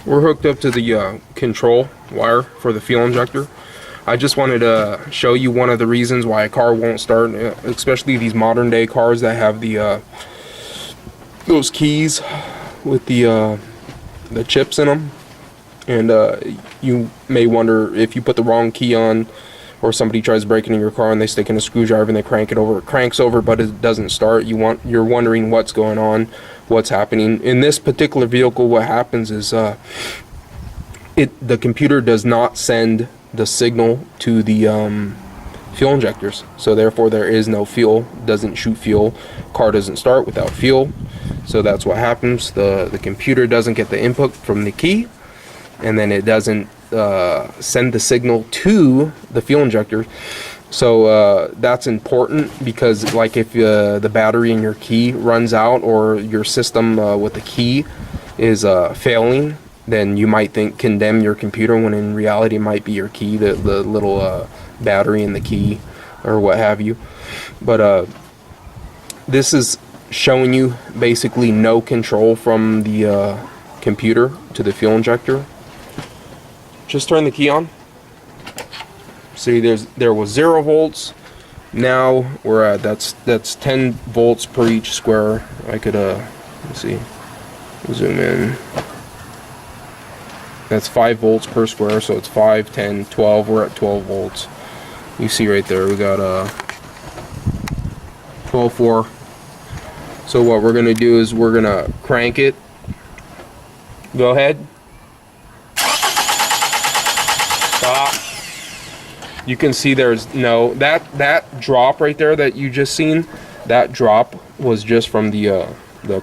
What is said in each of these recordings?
We're hooked up to the control wire for the fuel injector. I just wanted to show you one of the reasons why a car won't start, especially these modern day cars that have the those keys with the chips in them. And you may wonder, if you put the wrong key on, or somebody tries breaking in your car and they stick in a screwdriver and they crank it over, it cranks over but it doesn't start. You're wondering what's going on, what's happening. In this particular vehicle, what happens is the computer does not send the signal to the fuel injectors, so therefore there is no fuel, doesn't shoot fuel, car doesn't start without fuel. So that's what happens. The computer doesn't get the input from the key, and then it doesn't send the signal to the fuel injector. So that's important, because like if the battery in your key runs out, or your system with the key is failing, then you might condemn your computer, when in reality it might be your key, the little battery in the key or what have you. But this is showing you basically no control from the computer to the fuel injector. Just turn the key on. See, there was 0 volts. Now we're at that's 10 volts per each square. I could let's see, zoom in. That's 5 volts per square, so it's 5, 10, 12. We're at 12 volts. You see right there, we got 12.4. So what we're gonna do is we're gonna crank it. Go ahead. Stop. You can see there's no, that drop right there that you just seen, that drop was just from the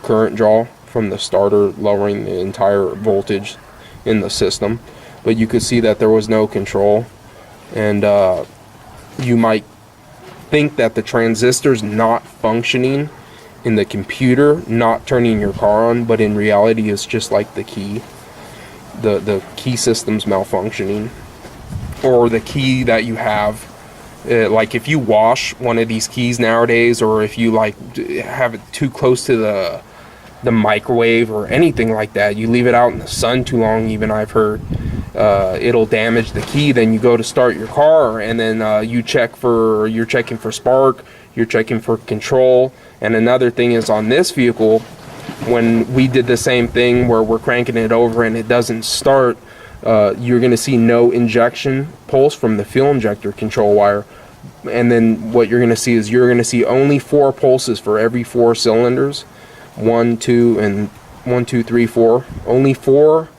current draw from the starter, lowering the entire voltage in the system. But you could see that there was no control, and you might think that the transistor's not functioning in the computer, not turning your car on, but in reality it's just like the key. The key system's malfunctioning, or the key that you have. Like if you wash one of these keys nowadays, or if you like have it too close to the microwave or anything like that, you leave it out in the sun too long, even I've heard, it'll damage the key. Then you go to start your car, and then you're checking for spark, you're checking for control. And another thing is, on this vehicle, when we did the same thing where we're cranking it over and it doesn't start, you're going to see no injection pulse from the fuel injector control wire. And then what you're going to see is you're going to see only 4 pulses for every 4 cylinders. 1, 2, and 1, 2, 3, 4. Only 4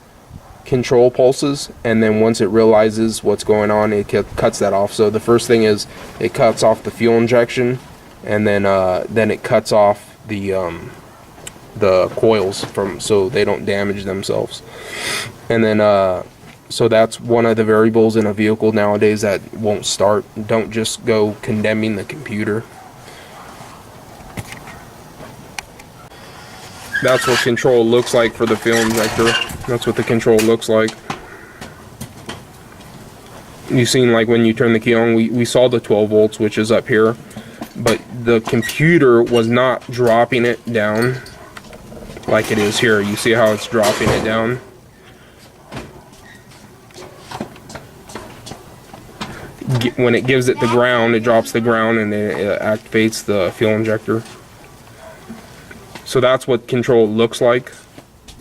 control pulses, and then once it realizes what's going on, it cuts that off. So the first thing is it cuts off the fuel injection, and then it cuts off the coils so they don't damage themselves. And then so that's one of the variables in a vehicle nowadays that won't start. Don't just go condemning the computer. That's what control looks like for the fuel injector. That's what the control looks like. You seen, like when you turn the key on, we saw the 12 volts, which is up here, but the computer was not dropping it down like it is here. You see how it's dropping it down? When it gives it the ground, it drops the ground, and it activates the fuel injector. So that's what control looks like.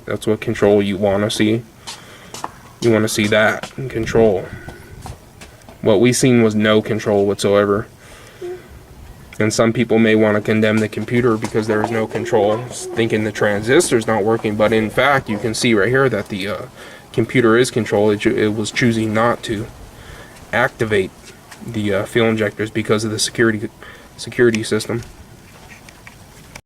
That's what control you want to see. You want to see that in control. What we seen was no control whatsoever. And some people may want to condemn the computer because there is no control, thinking the transistor's not working. But in fact, you can see right here that the computer is controlled. It was choosing not to activate the fuel injectors because of the security system.